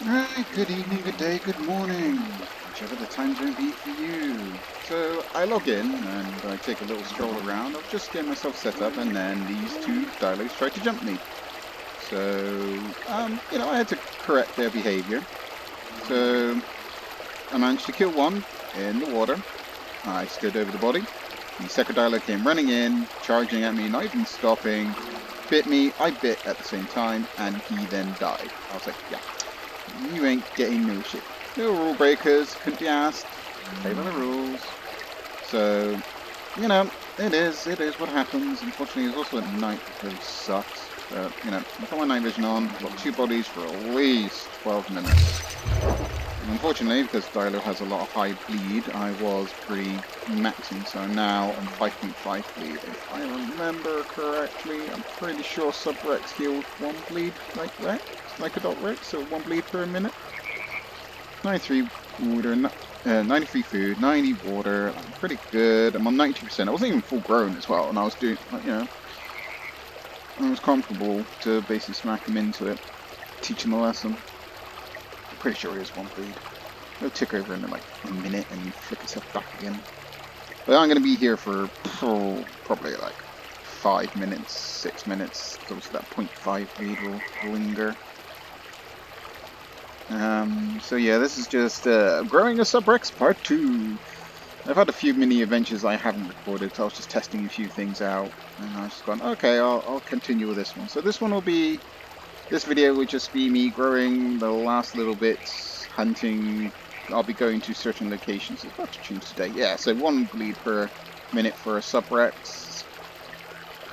Right, good evening, good day, good morning, whichever the time zone be for you. So I log in and I take a little stroll around. I've just getting myself set up, and then these two Dilos tried to jump me. So, I had to correct their behavior. So I managed to kill one in the water. I stood over the body. The second Dilo came running in, charging at me, not even stopping, bit me. I bit at the same time, and he then died. I was like, yeah. You ain't getting no shit. No rule breakers, couldn't be asked. Play by the rules. So, it is what happens. Unfortunately, it's also at night, which really sucks. But, I've got my night vision on, I've got two bodies for at least 12 minutes. And unfortunately, because Dilo has a lot of high bleed, I was pre-maxing, so I'm now on 5.5 bleed. If I remember correctly, I'm pretty sure Sub-Rex healed 1 bleed like Rex, like Adult Rex, so 1 bleed per minute. 93 water, 93 food, 90 water, I'm pretty good. I'm on 92%. I wasn't even full grown as well, and I was doing, I was comfortable to basically smack him into it, teach him a lesson. Pretty sure he has 1 bleed. It'll tick over in like a minute and flick itself back again. But I'm going to be here for probably like 5 minutes, 6 minutes. So that 0.5 bleed will linger. So yeah, this is just growing a Sub-Rex part 2. I've had a few mini adventures I haven't recorded, so I was just testing a few things out. And I was just gone, okay, I'll continue with this one. So this one will be... This video would just be me growing the last little bits, hunting. I'll be going to certain locations. It's about to choose today. Yeah, so 1 bleed per minute for a Sub-Rex.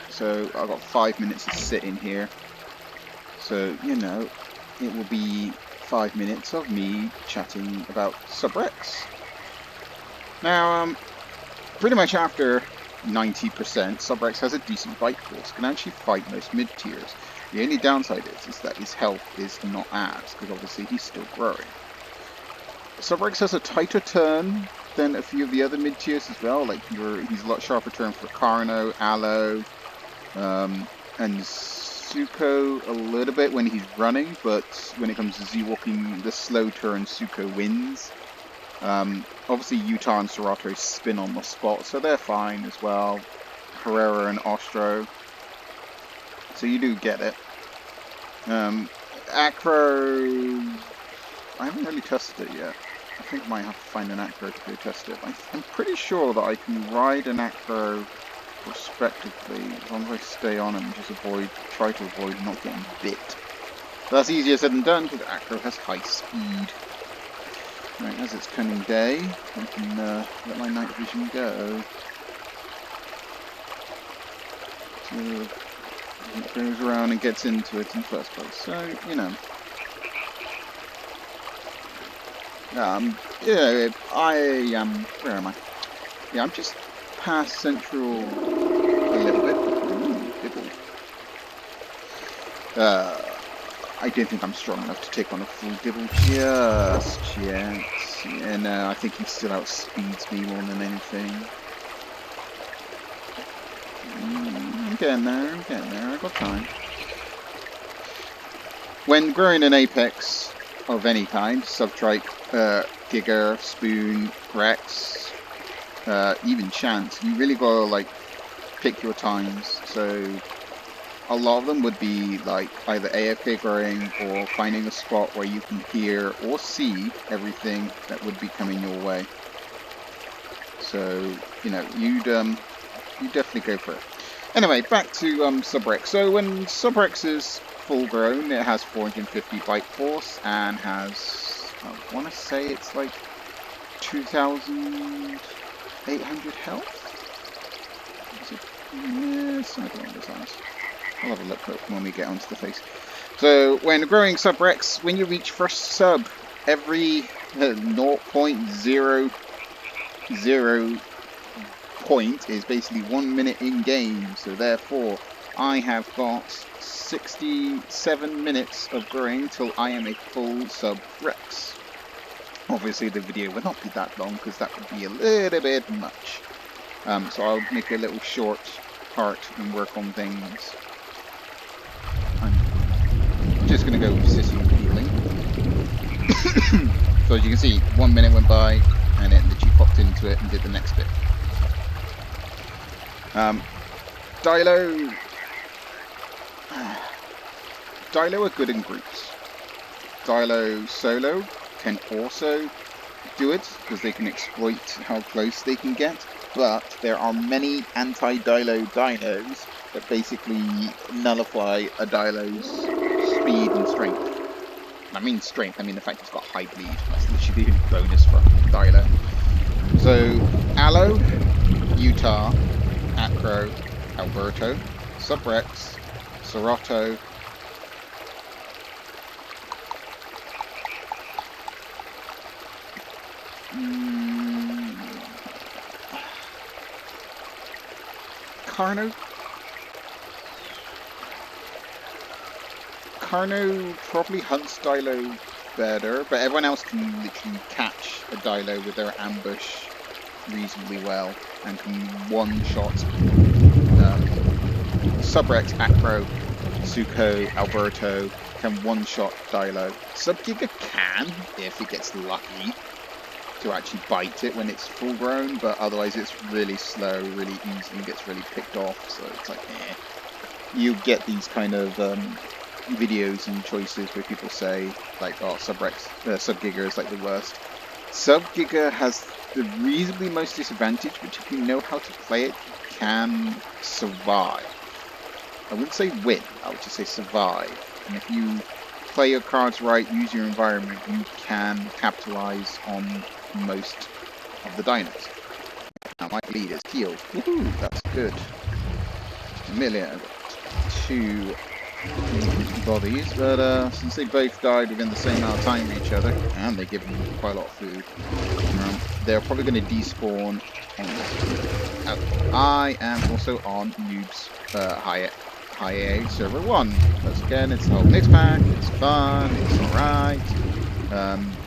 So I've got 5 minutes to sit in here. So, it will be 5 minutes of me chatting about Sub-Rex. Now, pretty much after 90%, Sub-Rex has a decent bite force, can actually fight most mid-tiers. The only downside is that his health is not as, because obviously he's still growing. Sub-Rex has a tighter turn than a few of the other mid-tiers as well, like he's a lot sharper turn for Carno, Aloe, and Suko a little bit when he's running, but when it comes to Z-walking, the slow turn Suko wins. Obviously Utah and Serato spin on the spot, so they're fine as well. Herrera and Ostro. So you do get it. Acro, I haven't really tested it yet. I think I might have to find an Acro to go test it. I'm pretty sure that I can ride an Acro respectively as long as I stay on and just try to avoid not getting bit. But that's easier said than done because Acro has high speed. Right, as it's coming day, I can let my night vision go. So, it goes around and gets into it in the first place. So, I am, where am I? Yeah, I'm just past Central a little bit. Ooh, Dibble. I don't think I'm strong enough to take on a full Dibble just yet. And I think he still outspeeds me more than anything. I'm getting there, I've got time. When growing an Apex of any kind, Subtrike, Giga, Spoon, Rex, even Chance, you really gotta pick your times. So a lot of them would be either AFK growing or finding a spot where you can hear or see everything that would be coming your way. So, you'd definitely go for it. Anyway, back to Sub-Rex. So when Sub-Rex is full grown, it has 450 bite force and has, I want to say it's 2,800 health? Is it? Yeah, something along those lines. I'll have a look when we get onto the face. So when growing Sub-Rex, when you reach first sub, every 0.00 point is basically 1 minute in game. So therefore, I have got 67 minutes of growing till I am a full Sub-Rex. Obviously the video will not be that long because that would be a little bit much. So I'll make a little short part and work on things. I'm just going to go sissy healing. So as you can see, 1 minute went by, and it literally popped into it and did the next bit. Dilo are good in groups. Dilo solo can also do it because they can exploit how close they can get, but there are many anti-Dilo dinos that basically nullify a Dilo's speed and strength. I mean strength, I mean the fact it's got high bleed. That's literally the only bonus for Dilo. So, Aloe, Utah, Acro, Alberto, Subrex, Serato, Carno probably hunts Dilo better, but everyone else can literally catch a Dilo with their ambush reasonably well and can one-shot Subrex, Acro, Suko, Alberto can one-shot Dilo. Subgiga can, if it gets lucky, to actually bite it when it's full grown, but otherwise it's really slow, really easy, and gets really picked off, so it's like, eh. You get these kind of videos and choices where people say, like, oh, Subgiga is like the worst. Subgiga has the reasonably most disadvantage, but if you know how to play it, you can survive. I wouldn't say win, I would just say survive. And if you play your cards right, use your environment, you can capitalize on most of the dinos. Now my lead is healed. Woohoo, that's good. Just a million. I've got 2 bodies, but since they both died within the same amount of time of each other, and they give them quite a lot of food, they're probably going to despawn on this. I am also on Noob's High A server 1. Once again, it's the whole mix pack, it's fun, it's alright.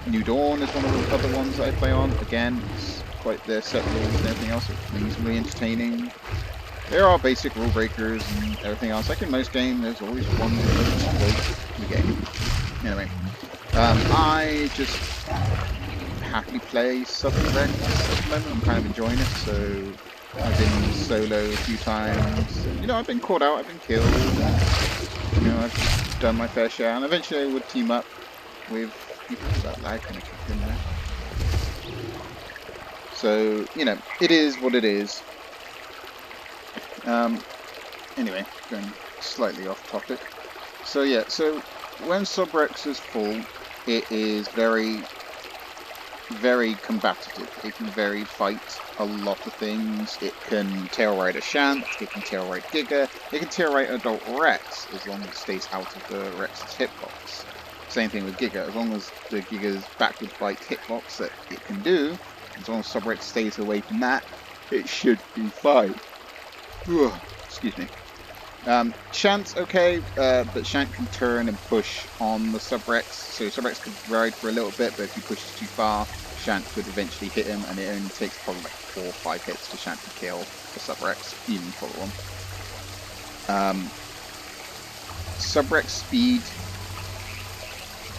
New Dawn is one of the other ones that I play on. Again, it's quite their set rules and everything else. It's reasonably entertaining. There are basic rule breakers and everything else. Like in most games, there's always one that doesn't break the game. Anyway, I just happily play Subrex at the moment. I'm kind of enjoying it, so I've been solo a few times. You know, I've been caught out, I've been killed. And, you know, I've done my fair share, and eventually I would team up with people. That lag kind of kicked in there. So, you know, it is what it is. Anyway, going slightly off topic. So yeah, so when Subrex is full, it is very, very combative. It can fight a lot of things. It can tail ride a Shant, it can tail ride Giga, it can tail ride Adult Rex as long as it stays out of the Rex's hitbox. Same thing with Giga, as long as the Giga's backwards bite hitbox that it can do, as long as Subrex stays away from that, it should be fine. Ugh, excuse me. Shant's okay, but Shant can turn and push on the Subrex, so Subrex could ride for a little bit, but if he pushes too far, Shant could eventually hit him, and it only takes probably like 4 or 5 hits for Shant to kill the Subrex, even full one. Subrex speed,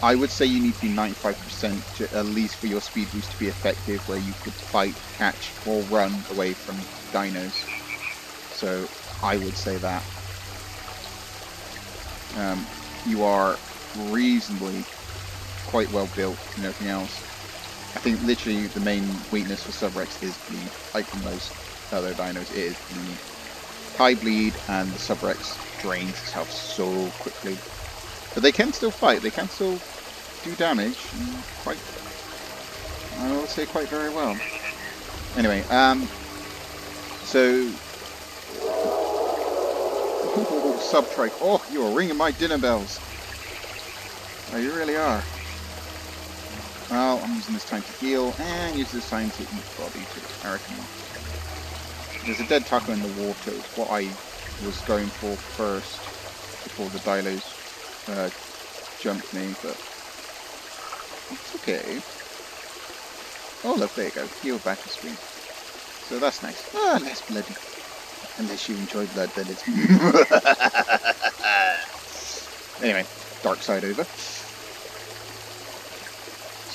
I would say you need to be 95% at least for your speed boost to be effective, where you could fight, catch, or run away from dinos. So I would say that. You are reasonably quite well built and everything else. I think literally the main weakness for Subrex is bleed. Like most other dinos, it is bleed. High bleed, and the Subrex drains his health so quickly. But they can still fight, they can still do damage, quite, I would say quite very well. Anyway, so... Subtrike. Oh, you're ringing my dinner bells. Oh, you really are. Well, I'm using this time to heal, and use this time to eat body to American. There's a dead taco in the water. It's what I was going for first, before the Dilos jumped me, but it's okay. Oh look, there you go. Heal back to speed. So that's nice. Ah, less bloody. Unless you enjoy blood, then it's... Anyway, dark side over.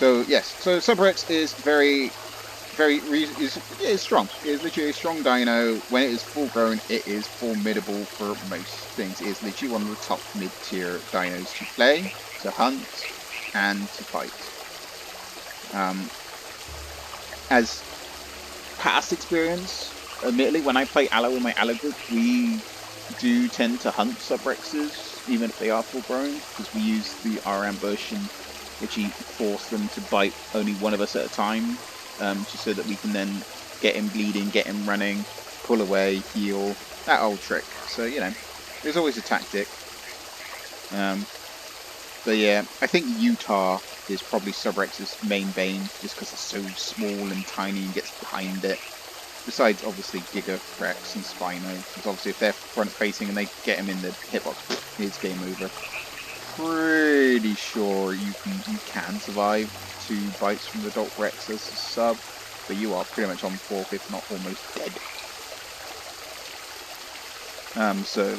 So yes, so Subrex is is strong. It is literally a strong dino. When it is full grown, it is formidable for most things. It is literally one of the top mid-tier dinos to play, to hunt, and to fight. As past experience, admittedly, when I play Allo with my Allo group, we do tend to hunt Subrexes, even if they are full grown, because we use our ambush and literally force them to bite only one of us at a time, just so that we can then get him bleeding, get him running, pull away, heal, that old trick. So, you know, there's always a tactic. But yeah, I think Utah is probably Subrex's main bane, just because it's so small and tiny and gets behind it. Besides, obviously, Giga, Rex, and Spino, because obviously if they're front-facing and they get him in the hitbox, it's game over. Pretty sure you can survive 2 bites from the Adult Rex as a sub, but you are pretty much on 4th, if not almost dead. So,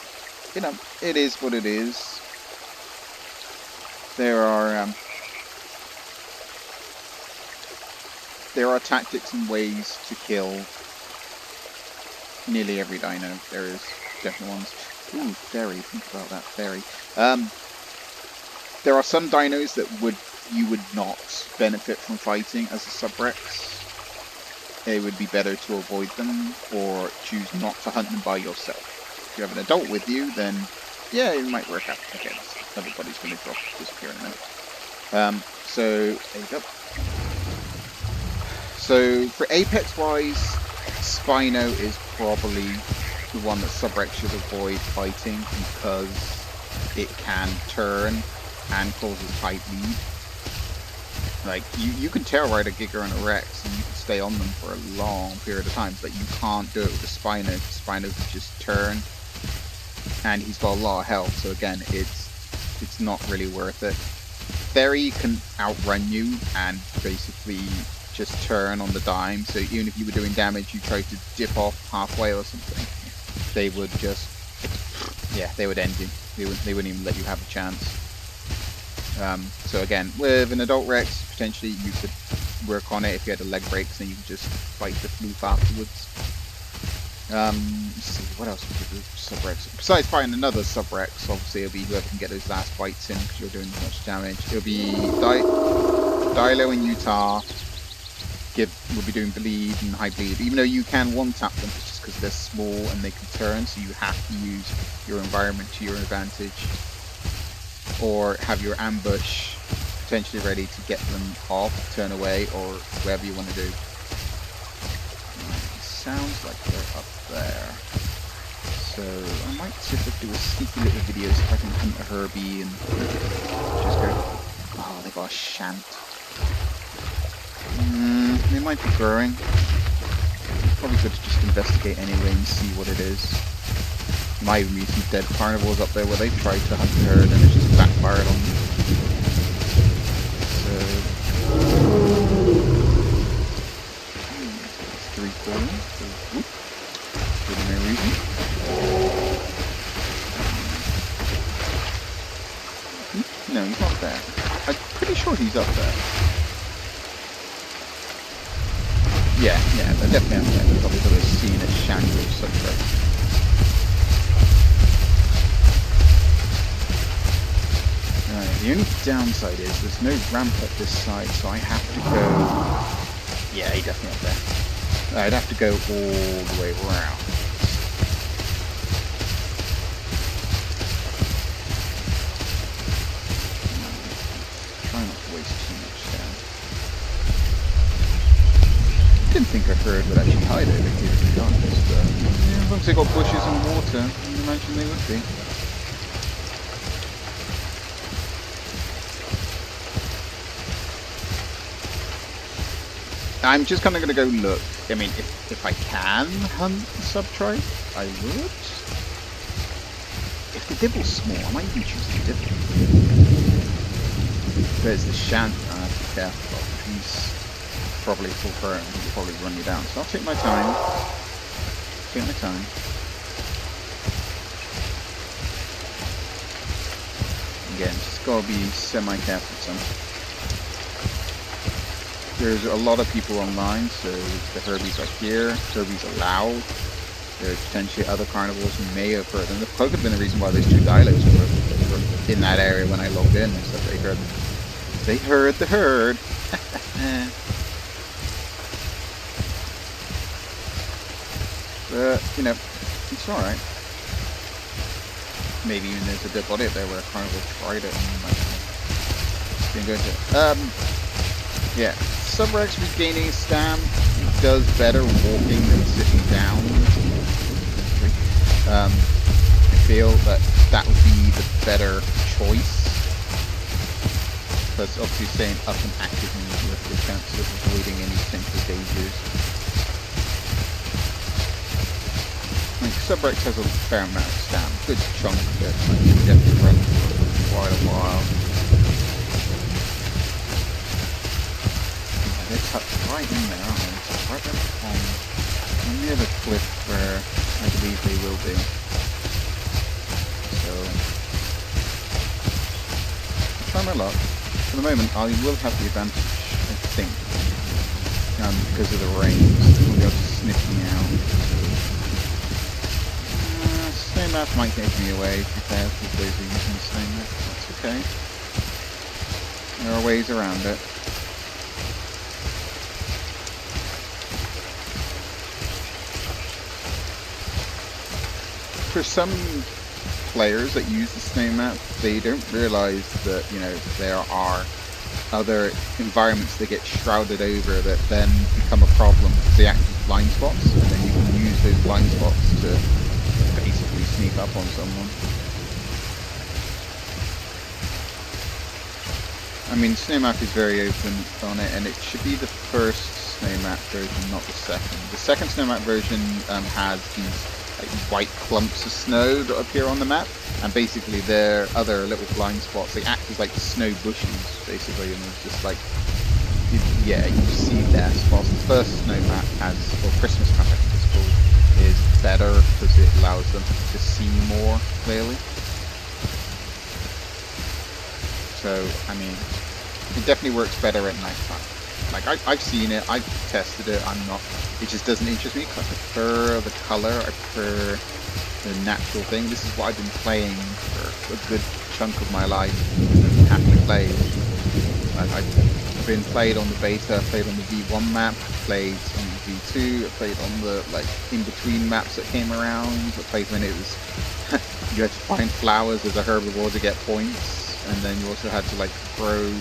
you know, it is what it is. There are tactics and ways to kill nearly every dino. There is definitely ones. Ooh, fairy. Think about that fairy. There are some dinos that you would not benefit from fighting as a Subrex. It would be better to avoid them or choose not to hunt them by yourself. If you have an adult with you, then yeah, it might work out. Okay, everybody's going to disappear in a minute. So there you go. So for Apex wise, Spino is probably the one that Subrex should avoid fighting because it can turn and causes high bleed. Like you can tail ride a Giga and a Rex and you can stay on them for a long period of time, but you can't do it with a Spino. Spino can just turn, and he's got a lot of health. So again, it's not really worth it. Fairy can outrun you and basically just turn on the dime. So even if you were doing damage, you tried to dip off halfway or something, they would just, yeah, they would end you. They wouldn't even let you have a chance. So again, with an Adult Rex, potentially you could work on it if you had a leg breaks and you could just fight the floof afterwards. Let's see, what else would you do with Subrex? Besides fighting another Subrex, obviously it'll be whoever can get those last bites in because you're doing so much damage. It'll be Dilo and Utah will be doing bleed and high bleed, even though you can one-tap them, it's just because they're small and they can turn, so you have to use your environment to your advantage. Or have your ambush potentially ready to get them off, turn away, or whatever you want to do. Sounds like they're up there. So I might see if I do a sneaky little video so if I can hunt a Herbie and just go. Oh, they got a Shant. They might be growing. Probably good to just investigate anyway and see what it is. Might even be some dead carnivores up there where they tried to hunt the herd and it just backfired on them. So. Recalling, so whoop, for no reason. No, he's not there. I'm pretty sure he's up there. Yeah, they're definitely up there. Probably because I've seen a Shango of Subrex. Right, the only downside is there's no ramp up this side, so I have to go. Yeah, he's definitely up there. I'd have to go all the way around. Try not to waste too much time. Didn't think a herd would actually hide over here, to be honest. Yeah, as long as they got bushes and water, I imagine they would be. I'm just kind of going to go look. I mean, if I can hunt the sub-tribe, I would. If the Dibble's small, I might even choose the Dibble. There's the Shant. I have to be careful. He's probably full grown. He'll probably run you down. So I'll take my time. Take my time. Again, just gotta be semi-careful. So. there's a lot of people online, so the Herbies are here. Herbies are loud. There are potentially other carnivores who may have heard them. That could have been the reason why those two dilos were in that area when I logged in, is that they heard the herd. But, you know, it's alright. Maybe even there's a dead body up there where a carnivore tried it and like, didn't go into it. Yeah, Subrex regaining stam does better walking than sitting down. I feel that would be the better choice. Because obviously staying up and active means you have the chance of avoiding any potential dangers. Like, Subrex has a fair amount of stam, good chunk of it, like you can definitely run for quite a while. They're tucked right in there, aren't they? So right there on near the cliff where I believe they will be. So, I'll try my luck. For the moment, I will have the advantage, I think, because of the rain. So we'll be able to sniff me out. Snowmap might take me away, to be fair, because those are using Snowmap. That's okay. There are ways around it. For some players that use the Snowmap, they don't realize that, you know, there are other environments that get shrouded over that then become a problem. They act as blind spots, and then you can use those blind spots to basically sneak up on someone. I mean, Snowmap is very open on it, and it should be the first Snowmap version, not the second. The second Snowmap version has these like white clumps of snow that appear on the map, and basically they're other little blind spots. They act as like snow bushes, basically, and it's just like, you see less. Whilst the first snow map has, or Christmas map I think it's called, is better because it allows them to see more clearly. So, I mean, it definitely works better at night time. Like, I've seen it, I've tested it, it just doesn't interest me because I prefer the color, I prefer the natural thing. This is what I've been playing for a good chunk of my life, and happily played. I've been played on the beta, played on the V1 map, played on the V2, I played on the, like, in-between maps that came around, I played when it was, you had to find flowers as a herbivore to get points, and then you also had to, like, grow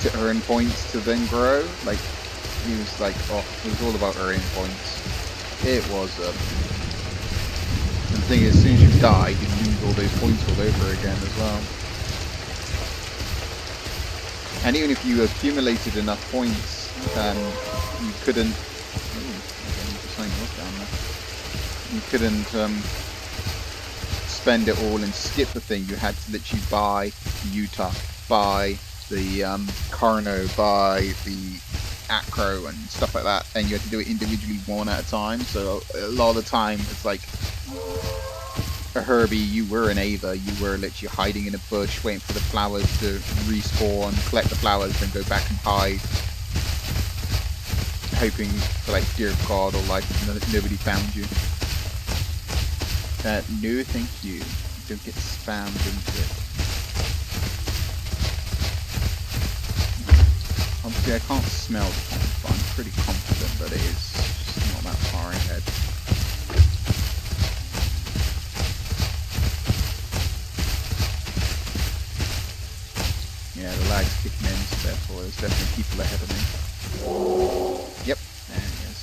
to earn points to then grow. Like, he was like, oh, it was all about earning points. It was, and the thing is, as soon as you died, you lose all those points all over again as well. And even if you accumulated enough points, you couldn't, you couldn't spend it all and skip the thing. You had to literally buy Utah, buy the Carno, buy the Acro and stuff like that, and you had to do it individually one at a time. So a lot of the time it's like a Herbie, you were an Ava, you were literally hiding in a bush waiting for the flowers to respawn, collect the flowers, then go back and hide, hoping for, like, dear God or life that nobody found you. No thank you, don't get spammed into it. Obviously I can't smell the pond, but I'm pretty confident that it is just not that far ahead. Yeah, the lag's kicking in, so therefore there's definitely people ahead of me. Yep, there he is.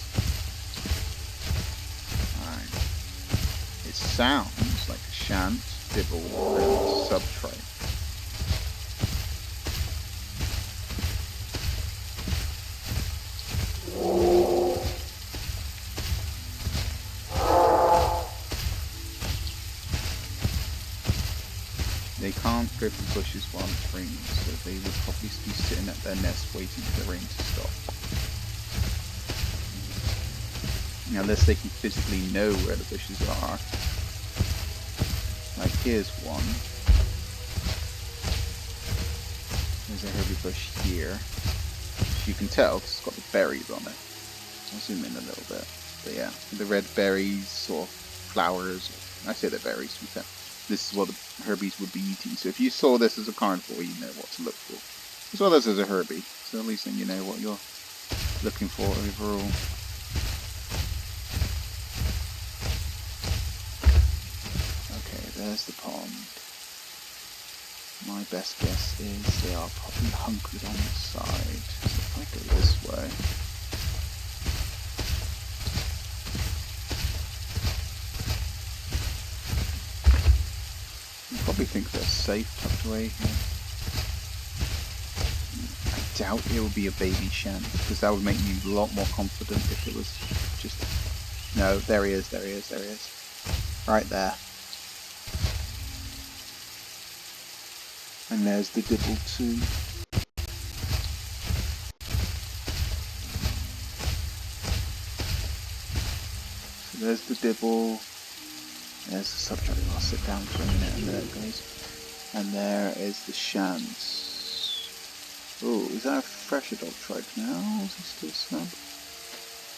Alright. It sounds like a Shant, Dibble, and Subtribe. They can't go through bushes while it's raining, so they would probably be sitting at their nest waiting for the rain to stop. Unless they can physically know where the bushes are. Like, here's one. There's a Herbie bush here. you can tell, 'cause it's got the berries on it. I'll zoom in a little bit. But yeah, the red berries or flowers. I say they're berries, to be fair. This is what the herbies would be eating. So if you saw this as a carnivore, you know what to look for. As well as a herbie. So at least then you know what you're looking for overall. Okay, there's the pond. My best guess is they are probably hunkered on the side. So if I go this way. You probably think they're safe tucked away here. I doubt it will be a baby shan, because that would make me a lot more confident if it was just... No, there he is, there he is, there he is. Right there. And there's the dibble too. So there's the dibble. There's the subject. I'll sit down for a minute and there it goes. And there is the shans. Oh, is that a fresh adult trike now? Or is he still snub?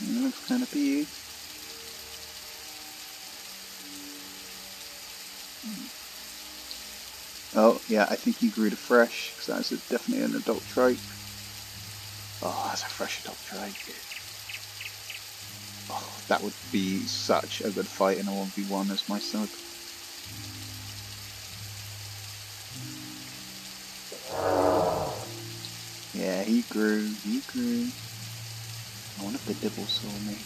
It looks kind of big. Oh, yeah, I think he grew to fresh, because that's definitely an adult trike. Oh, that's a fresh adult trike. Oh, that would be such a good fight in a 1v1 as my sub. Yeah, he grew, he grew. I wonder if the dibble saw me.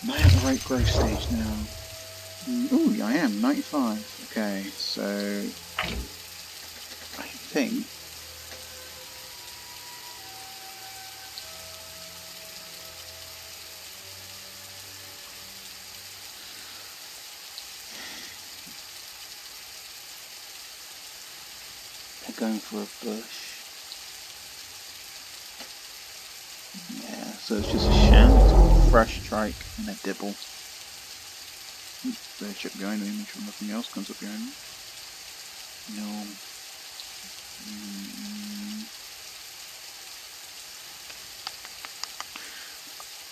Am I at the right growth stage now? Ooh, I am, 95. Okay, so I think they're going for a bush. Yeah, so it's just a shan, fresh trike, and a dibble. Better check behind me, make sure nothing else comes up behind me. No.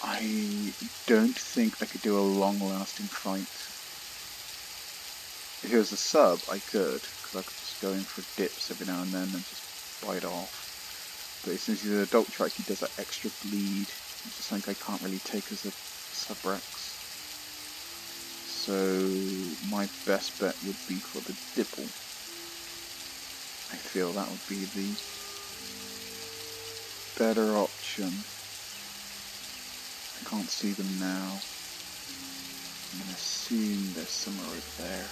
I don't think I could do a long-lasting fight. If it was a sub, I could, because I could just go in for dips every now and then and just bite off. But since he's an adult trike, he does that extra bleed. It's just like I can't really take as a sub-rex. So my best bet would be for the dibble. I feel that would be the better option. I can't see them now. I'm going to assume there's somewhere over there.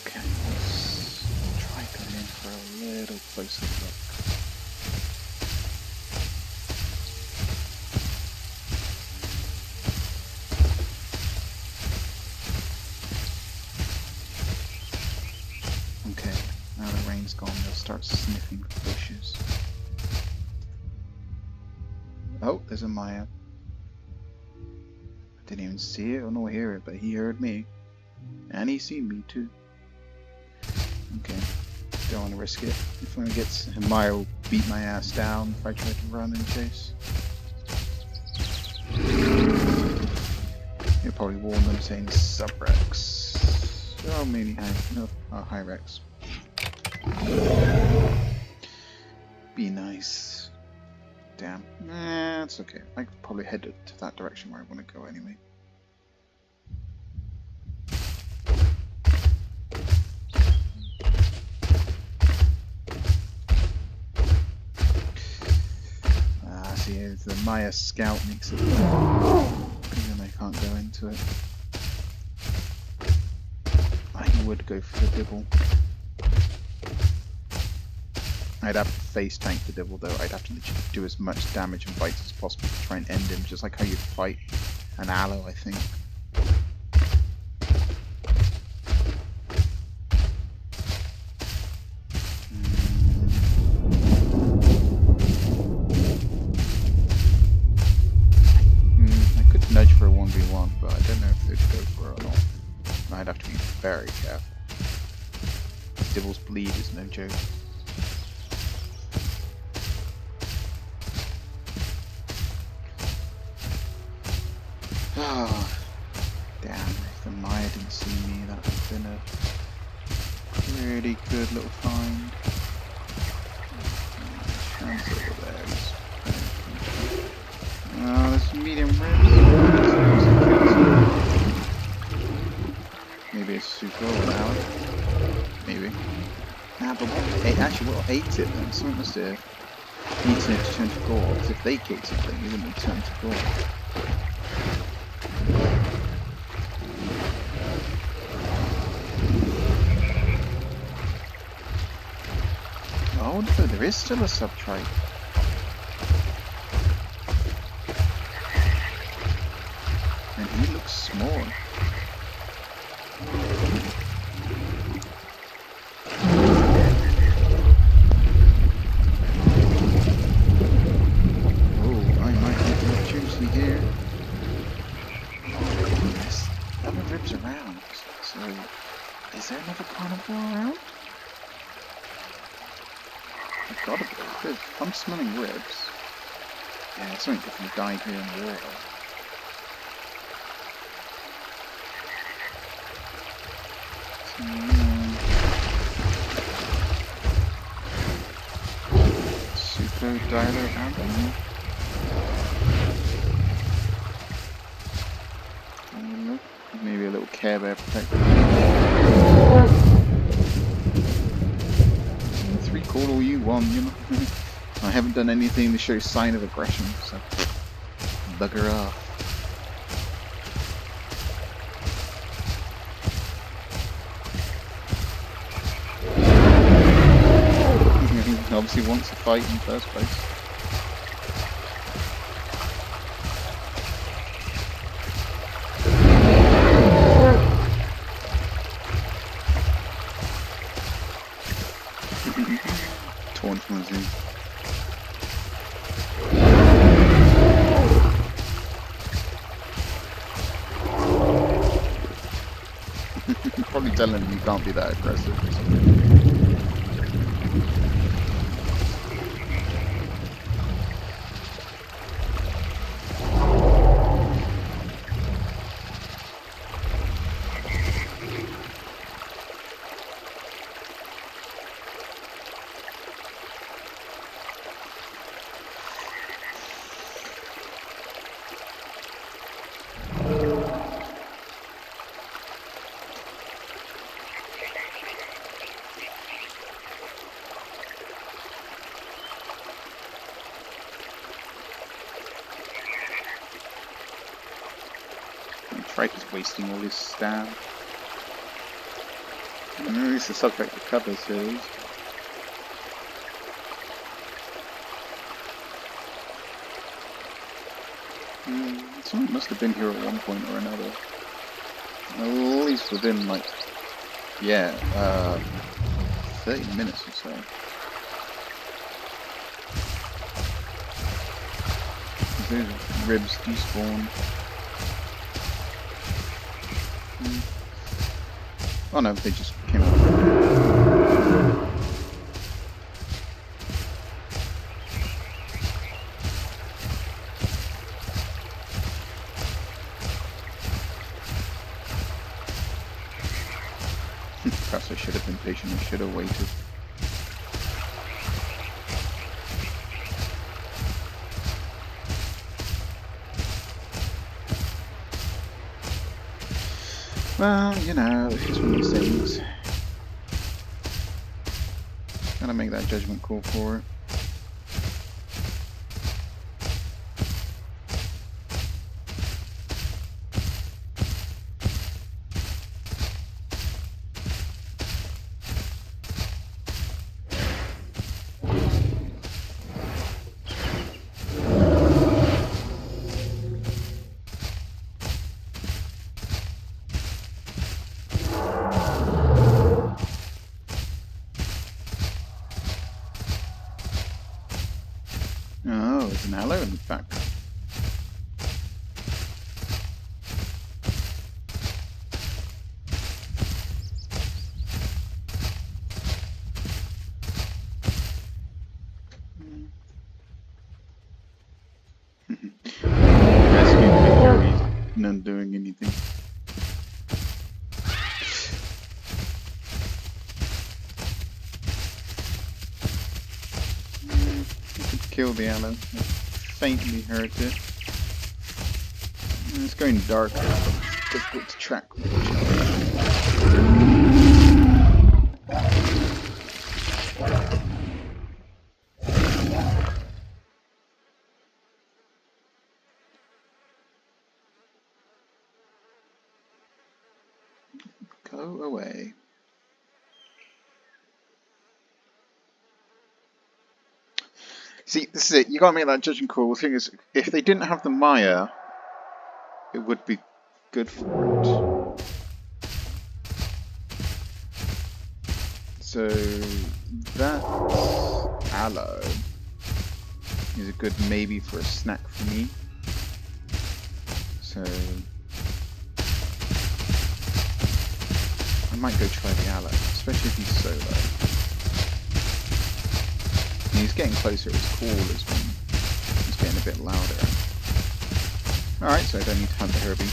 Okay, let's try going in for a little closer look. Gone, they'll start sniffing the bushes. Oh, there's a Maya. I didn't even see it or nor hear it, but he heard me. And he seen me too. Okay, don't want to risk it. If I get Maya will beat my ass down if I try to run and chase. You'll probably warn them saying sub-rex. Oh, maybe high rex. Be nice. Damn. Nah, it's okay. I could probably head to that direction where I want to go anyway. See, the Maya scout makes it and I can't go into it. I would go for the dibble. I'd have to face tank the dibble though. I'd have to do as much damage and bites as possible to try and end him, just like how you fight an aloe, I think. I could nudge for a 1v1, but I don't know if they'd go for it or not. I'd have to be very careful. Dibble's bleed is no joke. Oh, damn, if the Maya didn't see me, that would have been a really good little find. Chance over there. There's medium ribs. Maybe it's super loud. Maybe. Nah, but what, actually, what ate it then? Something must have eaten it to turn to gore. Because if they killed something, it wouldn't have turned to gore. Oh, no, there is still a subtribe. And he looks small. Around. So, is there another carnivore around? There's gotta be, because I'm smelling ribs. Yeah, something definitely died here in the water. Super Dilo Abdomen. Maybe a little Care Bear protector. 3 call all you want, you know. I haven't done anything to show sign of aggression, so bugger off. He obviously wants to fight in the first place. Torn from the zoo. Probably telling him you can't be that aggressive. Trike is wasting all his stab. It's the subject of cover series. Someone must have been here at one point or another. At least within, like, yeah, 30 minutes or so. Those ribs despawn. Oh no, they just came out. Perhaps I should have been patient, I should have waited. Well, you know, it's one of these things. Gotta make that judgment call for it. Oh, there's an aloe in the background. No, killed the aloe. Faintly hurt it. It's going dark. It's difficult to track. Go away. See, this is it. You gotta make that judging call. The thing is, if they didn't have the Maya, it would be good for it. So that aloe is a good maybe for a snack for me. So I might go try the aloe, especially if he's solo. And he's getting closer, his call has been, he's getting a bit louder. Alright, so I don't need to hunt the Herbie.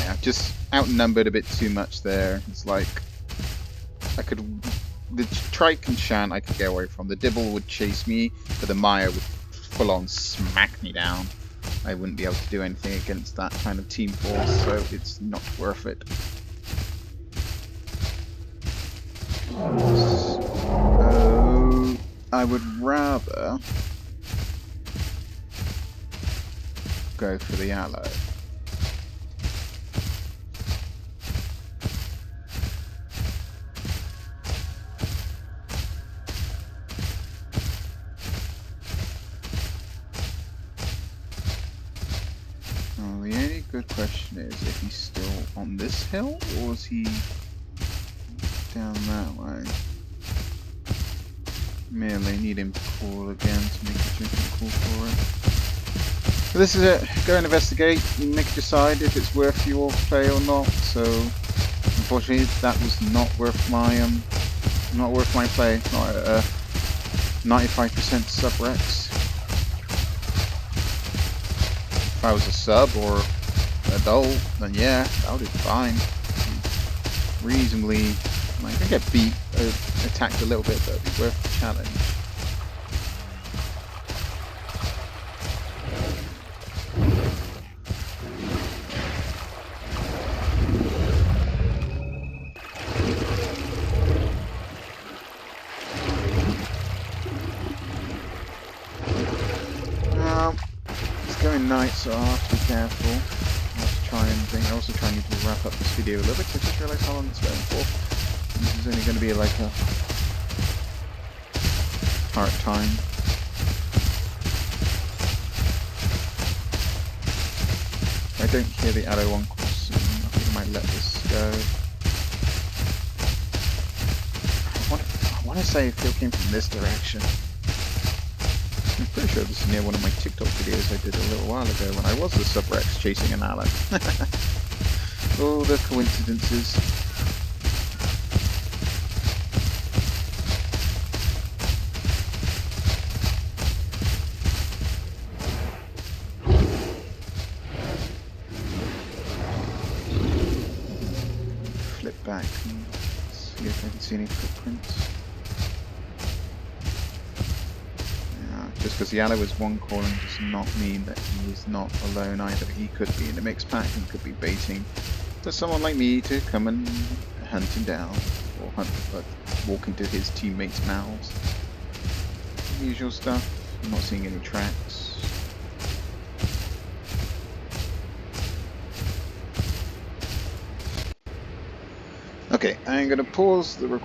Yeah, I've just outnumbered a bit too much there. It's like, I could, the Trike and Shan I could get away from. The Dibble would chase me, but the Maya would full on smack me down. I wouldn't be able to do anything against that kind of team force, so it's not worth it. So I would rather go for the aloe. Well, the only good question is if he's still on this hill or is he down that way? Merely need him to call again to make a judgment call for it. So this is it. Go and investigate. Nick decide if it's worth your play or not. So unfortunately, that was not worth my play. Not at 95% sub Rex. If I was a sub or adult, then yeah, that would be fine. Reasonably. I could get beat, attacked a little bit, but it'd be worth the challenge. It's going night, so I'll have to be careful. I'll have to try and think. I also try and need to wrap up this video a little bit, because I just realised how long it's going for. This is only going to be like a part time. If I don't hear the aloe one call soon, I think I might let this go. I want to say if it came from this direction. I'm pretty sure this is near one of my TikTok videos I did a little while ago when I was the Sub-Rex chasing an aloe. Oh, the coincidences. Flip back and see if I can see any footprints. Just because the aloe is one calling does not mean that he is not alone either. He could be in a mixed pack and could be baiting for someone like me to come and hunt him down, or hunt, but walk into his teammates' mouths. Usual stuff. I'm not seeing any tracks. Okay, I'm going to pause the recording.